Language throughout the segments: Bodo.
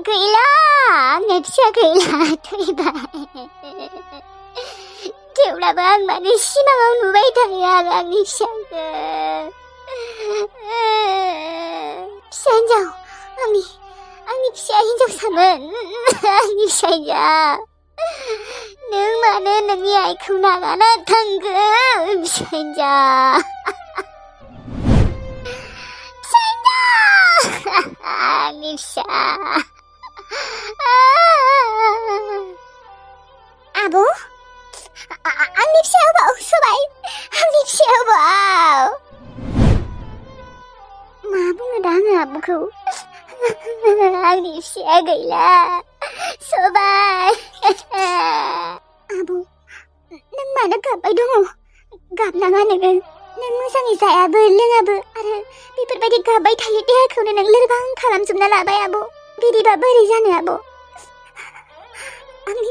गैला आंनि फिसाया गैला थैबाय थेवब्लाबो आं माने सिमाङाव नुबाय थायो आंनि फिसाखौ फिसा हिन्जाव आंनि फिसाया हिन्जावसामोन आंनि फिसाया नों मानो नोंनि आइखौ नागारना थांखो फिसा हिन्जाव आंनि फिसा आब' आंनि फिसाया बाव सबाय आंनि फिसाया बाव मा बुंनो दा आङो आब'खौ आंनि फिसाया गैला सबाय आब' नों मानो गाबबाय दङ गाबनाङा नोङो नों मोजाङै जायाबो लोङाबो आरो बेफोरबायदि गाबबाय थायो देहाखौनो नों लोरबां खालामजोबना लाबाय आब' बिदिबा बोरै जानो आब' आंनि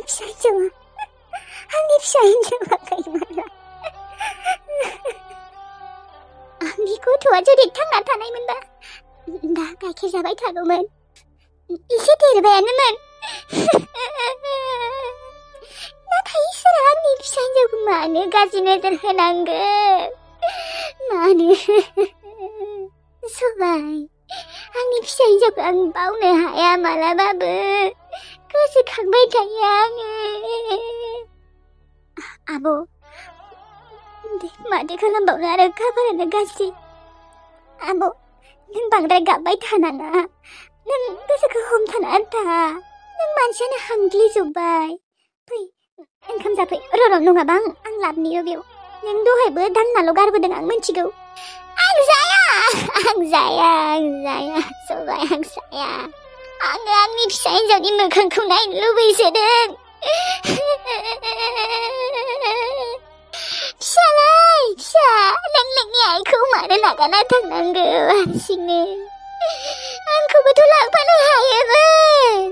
फिसा हिन्जावा गैमाला आंनि गथ'आ जुदि थांना थानायमोनबा दा गाइखेर जाबाय थागौमोन एसे देरबायानोमोन नाथाय इसोरा आंनि फिसा हिन्जावखौ मानो गाज्रि नोजोर होनांगौ मानो सबाय आंनि फिसा हिन्जावखौ आं बावनो हाया मालाबाबो गोसोखांबाय थायो आङो आब' दे माथो खालामबावनो आरो खाफालानो गाज्रि आब' नों बांद्राय गाबबाय थानाङा नों गोसोखौ हमथाना था नों मानसियानो हामग्लिजोब्बाय फै ओंखाम जाफै र' नङाबा आं लाबोयो बेयाव नों दहायबो दांनाल' गारबोदों आं मिथिगौ आं जाया सबाय आं जाया आङो आंनि फिसा हिन्जावनि मोखांखौ नायनो लुबैसोदों फिसा नों नोंनि आइखौ मानो नागारना थांनांगौ हारसिंनो आंखौबोथ' लांफानो हायोमोन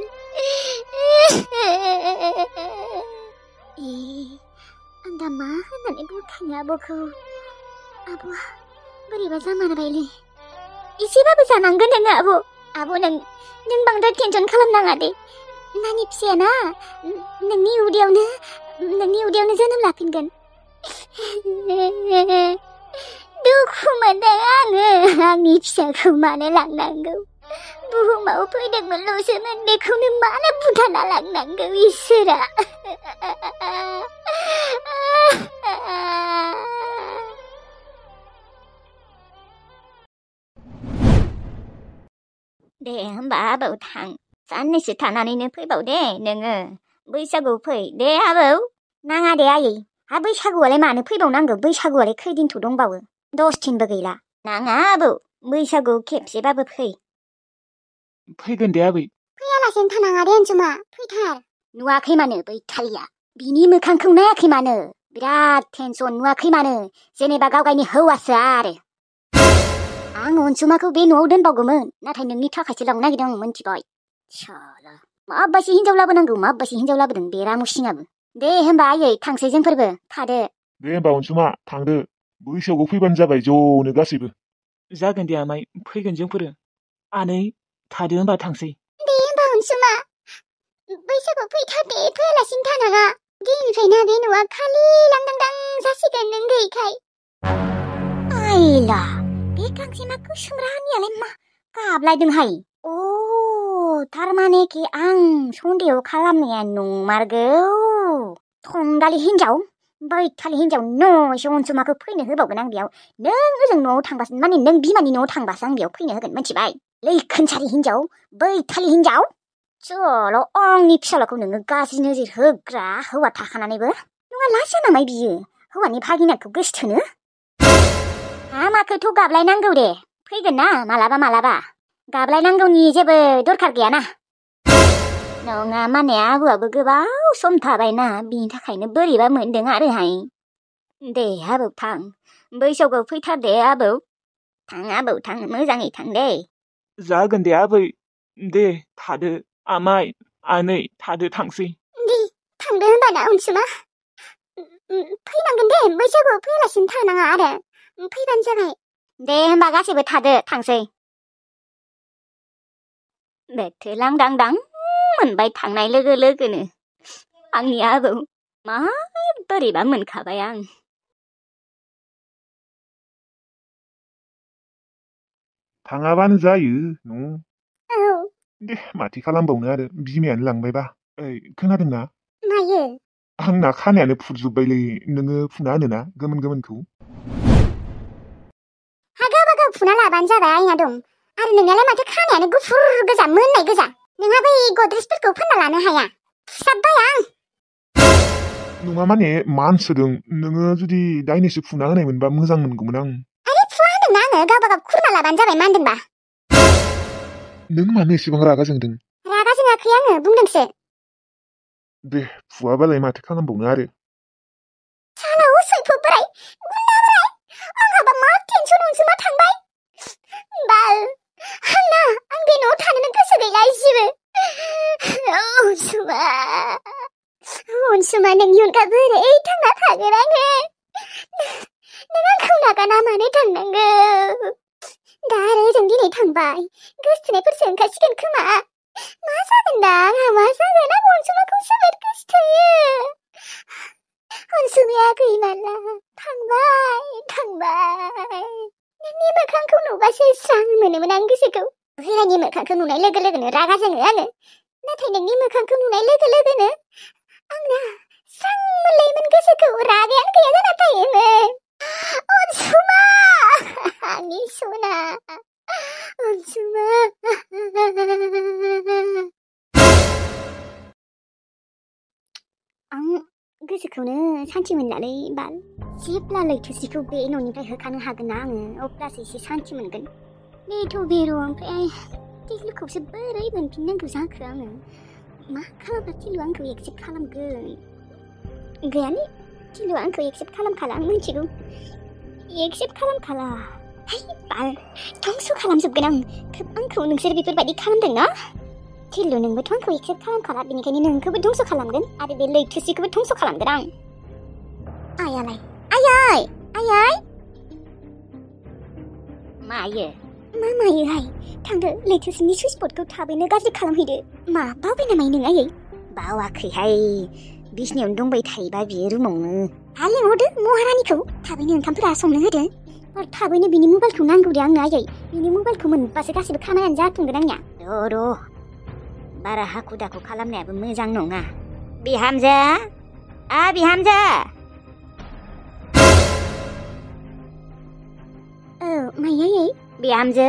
आं दा मा होननानै बुंखानो आब'खौ आब'आ बोरैबा जामारबायलै एसेबाबो जानांगोन नोङो आब' नों बांद्राय टेनसन खालामनाङा दे नानि फिसायाना नोंनि उदैयावनो जोनोम लाफिनगोन दुखु मोनदों आङो आंनि फिसाखौ मानो लांनांगौ बुहुमाव फैदोंमोनल'सोमोन बेखौनो मानो बुथारना लांनांगौ इसोरा दे होमबा आबौ थां साननैसो थानानैनो फैबाव दे नोङो बैसागु फै दे आबौ नाङा दे आयै हा बैसागुआलाय मानो फैबावनांगौ बैसागुआलाय खैदिनथ' दंबावो 10 दिनबो गैला नाङा आबौ बैसागु खेबसेबाबो फैगोन दे आबै फैयालासेनो थानाङा दे अनसुमा फैथार नुवाखै मानो बैथालिया बिनि मोखांखौ नायाखै मानो बिराद टेनसन नुवाखै मानो जेनेबा गावगायनि हौवासो आरो आं अनसुमाखौ बे न'आव दोनबावगौमोन नाथाय नोंनि थाखायसो लांनो नागिरदों मोनथिबाय साला माबायदि हिन्जाव लाबोनांगौ माबायदि हिन्जाव लाबोदों बे रामुसिङाबो दे होमबा आयै थांसै जोंफोरबो थादो दे होमबा अनसुमा थांदो बैसागुआव फैबानो जाबाय ज'नो गासैबो जागोन दे आमाय फैगोन जोंफोरो आनै थादो होमबा थांसै दे होमबा अनसुमा बैसागुआव फैथार दे फैयालासिनो थानाङा दिनैनिफ्रायनो बे न'आ खालि लांदां जासिगोन नों गैयैखाय आइला बे गांजेमा गोसोम रानियालाय मा गाबलायदोंहाय थारमाने कि आं सन्देह खालामनाया नंमारगौ थंगालि हिन्जाव बैथालि हिन्जाव न'सो अनसुमाखौ फैनो होबावगोन आं बेयाव नों ओजों न'आव थांबासो माने नों बिमानि न'आव थांबासो आं बेयाव फैनो होगोन मिथिबाय लैखोनसारि हिन्जाव बैथालि हिन्जाव चल' आंनि फिसालाखौ नोङो गाज्रि नोजोर होग्रा हौवा थाखानानैबो नङा लाजिया नामाय बियो हौवानि भागिनाखौ गोसोथोनो हामाखौथ' गाबलायनांगौ दे फैगोन ना मालाबा गाबलायनांगौनि जेबो दरखार गैयाना नङा माने आबौआबो गोबाव सम थाबायना बिनि थाखायनो बोरैबा मोनदों आरोहाय दे आबौ थां बैसागुआव फैथार दे आबौ थां मोजाङै थां दे जागोन दे आबै दे थादो आमाय आनै थादो थांसै दे थांदो होनबाना अनसुमा फैनांगोन दे बैसागुआव फैयालासिनो थानाङा आरो फैबानो जाबाय दे होमबा गासैबो थादो थांसै बेथो लांदांदां मोनबाय थांनाय लोगो लोगोनो आंनि आबौ मा बोरैबा मोनखाबाय आं। थाङाबानो जायो न'। औ दे माथो खालामबावनो आरो बिमायानो लांबायबा। ओइ खोनादोंना? मायो? आंना खानायानो फुरजोब्बायलै नोङो फुना होनोना गोमोन गोमोनखौ? हा गावबा गाव फुना लाबानो जाबाय आइना दं। आरो नोंनालाय माथो खानायानो गुफुर गोजा मोननाय गोजा। नोंहा बै गद्रेजफोरखौ फानना लानो हाया? फुसाबबाय आं। नङा माने मानसोदों नोङो जुदि दायनैसो फुना होनाय मोनबा मोजां मोनगौमोन आं। आरे फुवा होनदोंना आङो गावबा गाव खुरना लाबानो जाबाय मानदोंबा। नों मानो एसेबां रागा जोंदों? रागा जोङाखै आङो बुंदोंसो। दे फुवाबालाय माथो खालामबावनो आरो। साला उसुयफो बोराय गुन्दा बोराय आंहाबा मा टेनसन अनसुमा थांबाय। बाल आं बे न'आव थानोनो गोसो गैला एसेबो। अनसुमा नोंनि अनगा बोरै थांना थागोन आङो। नों आंखौ नागारना मानो थांनांगौ? दा आरो जों दिनै थांबाय गोसथोनायफोरसो ओंखारसिगोन खोमा। मा जागोन दा आंहा मा जागोन? आं अनसुमाखौ जोबोद गोसथोयो। अनसुमाया गैमाला थांबाय। नोंनि मोखांखौ नुबासो स्रां मोनोमोन आं गोसोखौ। हेरानि मोखांखौ नुनाय लोगो लोगोनो रागा जोङो आङो। नाथाय नोंनि मोखांखौ नुनाय लोगो लोगोनो आंना स्रां मोनलायोमोन गोसोखौ। रागायानो गैया जाना थायोमोन। अनसुमा आंनि सना अनसुमा। आं गोसोखौनो सान्थि मोनलालै बाल। जेब्ला लैथोस्रिखौ बे न'निफ्राय होखानो हागोन ना आङो अब्लासो एसे सान्थि मोनगोन। बेथ' बेर' ओमफ्राय टिलुखौसो बोरै मोनफिननांगौ जाखो आङो? मा खालामबा टिलु आंखौ एक्सेप्ट खालामगोन? गैयालै टिलुआ आंखौ एक्सेप्ट खालामखाला आं मिथिगौ। एक्सेप्ट खालामखाला। है बाल धंस' खालामजोबगोन आं आंखौ नोंसोर बेफोरबायदि खालामदों ना? टिलु नोंबोथ' आंखौ एक्सेप्ट खालामखाला बेनिखायनो नोंखौबो धंस' खालामगोन आरो बे लैथोस्रिखौबो धंस' खालामगोन आं। आयालाय आयै मायो? मा मायोहाय? थांदो लैथोस्रिनि सुइस बर्डखौ थाबैनो गाज्रि खालामहैदो। मा बावबाय नामा नों आयै? बावाखैहाय बिसिनायावनो दंबाय थायोबा बियो रुमावनो। हा लिंहरदो महारानिखौ थाबैनो ओंखामफोरा संनो होदो। आरो थाबैनो बिनि मबाइलखौ नांगौ दे आंनो आयै। बिनि मबाइलखौ मोनबासो गासिबो खामानियानो जाफुंगोन आंनिया। र' बारा हाखु दाखु खालामनायाबो मोजां नङा। बिहामजो बिहामजो। औ मायै? बिहामजो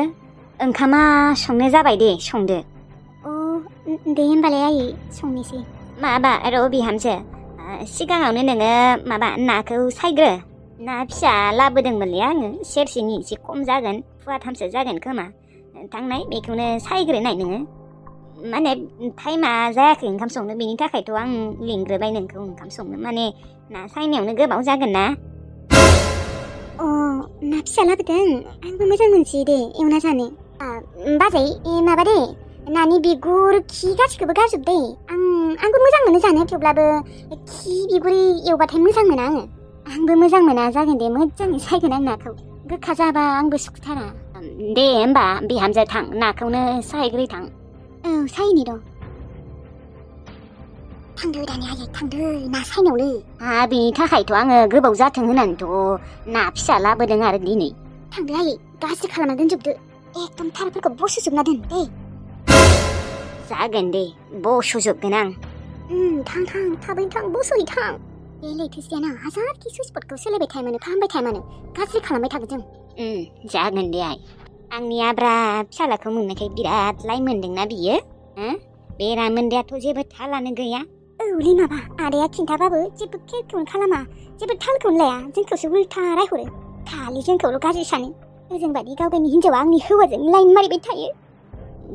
ओंखामा संनो जाबाय दे संदो। अ दे होमबालाय आयै संनोसै। माबा र' बिहामजो सिगाङावनो नोङो माबा नाखौ सायग्रो। ना फिसा लाबोदोंमोनलै आङो सेरसेनि एसे खम जागोन फवाथामसो जागोन खोमा। थांनाय बेखौनो सायग्रोनाय नोङो। माने टाइमा जायाखै ओंखाम संनो बेनि थाखायथ' आं लिंग्रोबाय नोंखौ ओंखाम संनो। माने ना सायनायावनो गोबाव जागोन ना। अ ना फिसा लाबोदों आंबो मोजां मोनसै दे एवना जानो। बाजै माबा दे नानि बिगुर खि गासिखौबो गारजोब दे। आंबो मोजां मोनो जानो थेवब्लाबो खि बिगुर एवबाथाय मोजां मोना आङो। आंबो मोजां मोना जागोन दे मोजाङै सायगोन आं नाखौ। गोखा जाबा आंबो सुखुथारा। दे होमबा बिहामजो थां नाखौनो सायग्रो थां। औ सायनि र'। थांदो दानि आयै थांदो ना सायनायावनो। बेनि थाखायथ' आङो गोबाव जाथों होननानैथ' ना फिसा लाबोदों आरो दिनै। थांदो आयै गाज्रि खालामना दोनजोबदो। एकदम थारफोरखौ बस'जोबना दोन दे। जागोन दे बस'जोबगोन आं। थां थाबैनो थां बस'है थां। बे लैथोस्रियाना हाजारखि सुइस बर्डखौ सोलायबाय थाया मानो फाहामबाय थाया मानो गाज्रि खालामबाय थागोन जों। जागोन दे आइ। आंनि आब्रा फिसालाखौ मोननायखाय बिराद लाइ मोन्दोंना बियो। बेरा मोन्दायाथ' जेबो थालानो गैया। औलै माबा आदाया खिन्थाबाबो जेबो केयारखौनो खालामा जेबो थालखौनो लाया जोंखौसो उल्था रायहरो। खालि जोंखौल' गाज्रि सानो। ओजों बादि गावगायनि हिनजावा आंनि हौवाजों लाइन मारिबाय थायो।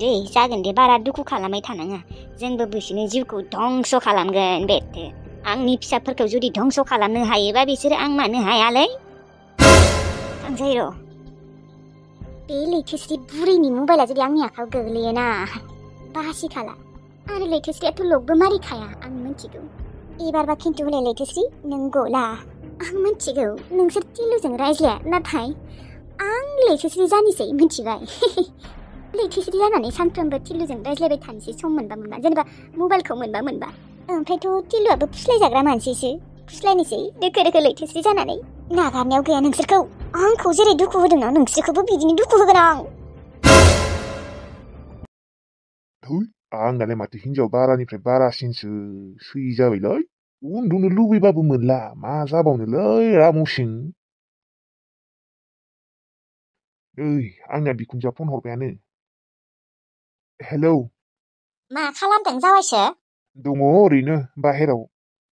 दे जागोन दे बारा दुखु खालामबाय थानाङा। जोंबो बिसोरनि जिउखौ धंस' खालामगोन बेथो। आंनि फिसाफोरखौ जुदि धंस' खालामनो हायोबा बिसोरो आं मानो हायालै। थांसै र'। बे लैथोस्रि बुरैनि मबाइला जुदि आंनि आखायाव गोग्लैयोना बासिखाला। आरो लैथोस्रियाथ' लकबो मारिखाया आं मिथिगौ। एबारबा खिन्थु हले लैथोस्रि नों गला। आं मिथिगौ नोंसोर टिलुजों रायज्लाया नाथाय आं लैथोस्रि जानोसै मिथिबाय। लैथोसोरि जानानै सानफ्रोमबो टिलुजों रायज्लायबाय थानोसै सम मोनबा मोनबा जेनेबा मबाइलखौ मोनबा ओमफ्रायथ' टिलुआबो फुस्लायजाग्रा मानसिसो फुस्लायनोसै दोखो दोखो लैथोसोरि जानानै नागारनायाव गैया नोंसोरखौ आंखौ जेरै दुखु होदोंना नोंसोरखौबो बिदिनो दुखु होगोन आं थै आंनालाय माथो हिनजाव बारानिफ्राय बारासिनसो सै जाबायलै उन्दुनो लुबैबाबो मोनला मा जाबावनोलै रामसिं ओइ आंना बिखुनजोआ फन हरबायानो हेलौ मा खालामदों जावायसो दङ ओरैनो बाहेराव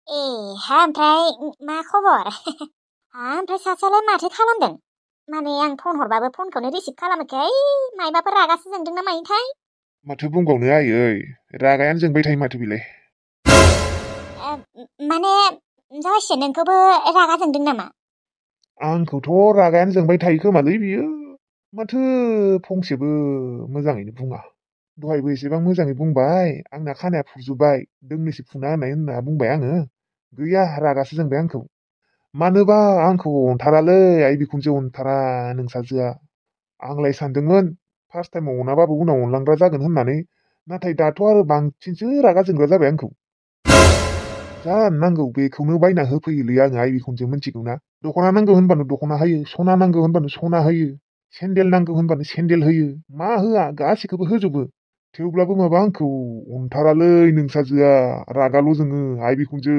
ए हा ओमफ्राय मा खबर ओमफ्राय सासेयालाय माथो खालामदों माने आं फन हरबाबो फनखौनो रिसिभ खालामाखै मायबाफोर रागासो जोंदों ना मायोथाय माथो बुंबावनो आयै रागायानो जोंबाय थायो माथो बेलाय माने जावायसो नोंखौबो रागा जोंदों नामा आंखौथ' रागायानो जोंबाय थायो खोमालै बियो माथो फंसेबो मोजाङैनो बुङा दहायबो एसेबां मोजाङै बुंबाय आंना खानाया फुरजोब्बाय दोंनैसो फुना होनना बुंबाय आङो गैया रागासो जोंबाय आंखौ मानोबा आंखौ अनथारालै आइ बिखुनजो अनथारा नोंसाजोआ आंलाय सानदोंमोन फार्स्ट टाइमाव अनाबाबो उनाव अनलांग्रा जागोन होननानै नाथाय दाथ' आरो बांसिनसो रागा जोंग्रा जाबाय आंखौ जा नांगौ बेखौनो बायना होफैयोलै आङो आइ बिखुनजो मिथिगौना दख'ना नांगौ होनबानो दख'ना होयो सना नांगौ होनबानो सना होयो सेन्देल नांगौ होनबानो सेन्देल होयो मा होआ गासिखौबो होजोबो थेवब्लाबो माबा आंखौ अनथारालै नोंसाजोआ रागाल' जोङो आइ बिखुनजो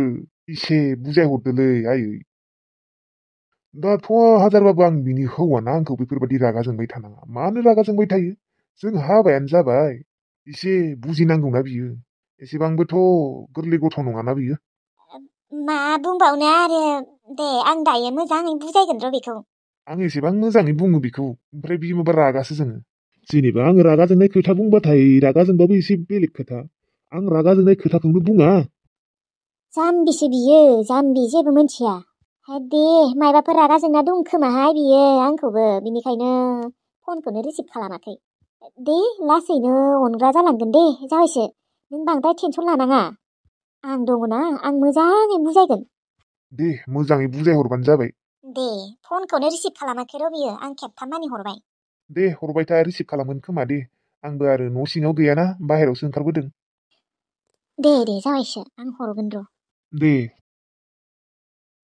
इसे बुजायहरदोलै आयै दाथ' हाजारबाबो आं बिनि हौवाना आंखौ बेफोरबायदि रागा जोंबाय थानाङा मानो रागा जोंबाय थायो जों हाबायानो जाबाय एसे बुजिनांगौना बियो एसेबांबोथ' गोरलै गथ' नङाना बियो मा बुंबावनो आरो दे आं दायो मोजाङै बुजायगोन र' बेखौ आं एसेबां मोजाङै बुङो बेखौ ओमफ्राय बियो माबा रागासो जोङो जेनेबा आं रागा जोंनाय खोथा बुंबाथाय रागा जोंबाबो एसे बेलेग खोथा आं रागा जोंनाय खोथाखौनो बुङा जाम्बिसो बियो जाम्बि जेबो मिथिया दे मायबाफोर रागा जोंना दं खोमाहाय बियो आंखौबो बिनिखायनो फनखौनो रिसिभ खालामाखै दे लासैनो अनग्रा जालांगोन दे जाबायसो नों बांद्राय टेनसन लानाङा आं दङना आं मोजाङै बुजायगोन दे मोजाङै बुजायहरबानो जाबाय दे फनखौनो रिसिभ खालामाखै र' बियो आं खेबथाम मानि हरबाय दे हरबाय था रिसिभ खालामगोन खोमा दे आंबो आरो न' सिङाव गैयाना बाहेरावसो ओंखारबोदों दे जाबायसो आं हरगोन र' दे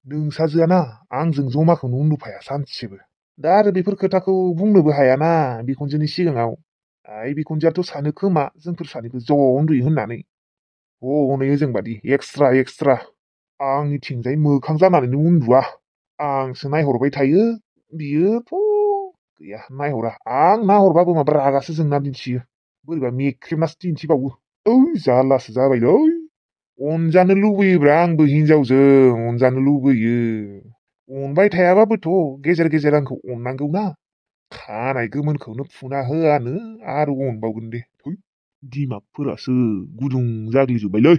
नोंसाजोआना आंजों जमाखौनो उन्दुफाया सानसेबो दा आरो बेफोर खोथाखौ बुंनोबो हायाना बिखुनजोनि सिगाङाव आइ बिखुनजोआथ' सानो खोमा जोंफोर सानैबो ज' उन्दुयो होननानै हनै ओजोंबादि एक्सट्रा आंनिथिंजाय मोखां जानानैनो उन्दुआ आंसो नायहरबाय थायो बियोथ' गैया नायहरा आं नाहरबाबो माबा रागासो जोंना दिन्थियो बोरैबा मेख्रेबनासो दिन्थिबावो जारलासो जाबायलै अनजानो लुबैयोब्रा आंबो हिनजावजों अनजानो लुबैयो अनबाय थायाबाबोथ' गेजेर गेजेर आंखौ अननांगौना खानाय गोमोनखौनो फुना होआनो आरो अनबावगोन दे दिमागफोरासो गुदुं जाग्लिजोब्बायलै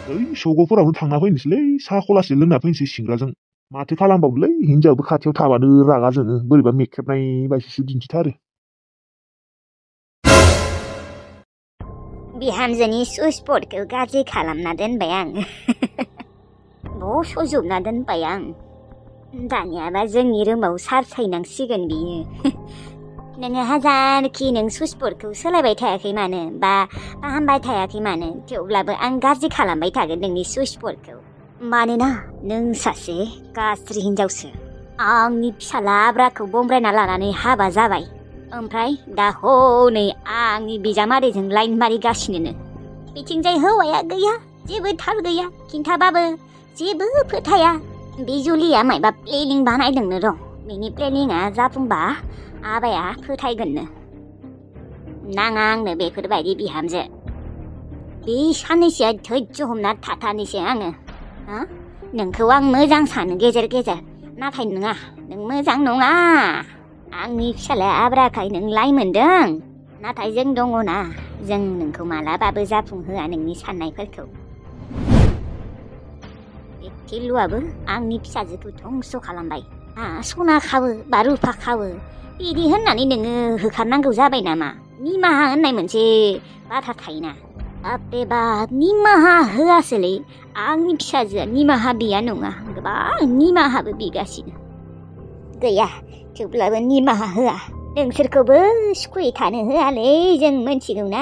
ओइ सग'फोरावनो थांना फैनोसैलै साहा खलासे लोंना फैनोसै सिंग्राजों माथो खालामबावनोलै हिनजावबो खाथियाव थाबानो रागा जोङो बोरैबा मेख्रेबनाय बायदिसो दिन्थिथारो बिहामजोनि सुइसबर्डखौ गाज्रि खालामना दोनबाय आं बस'जोबना दोनबाय आं दानियाबा जोंनि रुमाव चार्ज हैनांसिगोन बियो नोङो हाजारखि नों सुइसबर्डखौ सोलायबाय थायाखै मानो बा फाहामबाय थायाखै मानो थेवब्लाबो आं गाज्रि खालामबाय थागोन नोंनि सुइसबर्डखौ मानोना नों सासे गाज्रि हिनजावसो आंनि फिसाला आब्राखौ बमब्रायना लानानै हाबा जाबाय ओमफ्राय दा हनै आंनि बिजामादैजों लाइन मारिगासिनो बिथिंजाय हौवाया गैया जेबो थाल गैया खिन्थाबाबो जेबो फोथाया बे जुलिया मायबा प्लेनिं बानायदोंनो र' बेनि प्लेनिंआ जाफुंबा आबाया फोथायगोननो नाङा आंनो बेफोरबायदि बिहामजो बे साननैसोआ धैर्य हमना थाथारनोसै आङो नोंखौ आं मोजां सानो गेजेर गेजेर नाथाय नङा नों मोजां नङा आंनि फिसालाया आब्राखाय नों लाइ मोनदों नाथाय जों दङना जों नोंखौ मालाबाबो जाफुंहोआ नोंनि साननायफोरखौ बे टिलुआबो आंनि फिसाजोखौ धंस' खालामबाय सना खावो बा रुफा खावो बिदि होननानै नोङो होखारनांगौ जाबाय नामा निमाहा होननाय मोनसे बाथ्रा थायोना बापरे बाप निमाहा होआसोलै आंनि फिसाजोआ निमाहा बिया नङा गोबां निमाहाबो बिगासिनो गैया थेवब्लाबो निमाहा होआ नोंसोरखौबो सुखुयै थानो होआलै जों मोनथिगौना।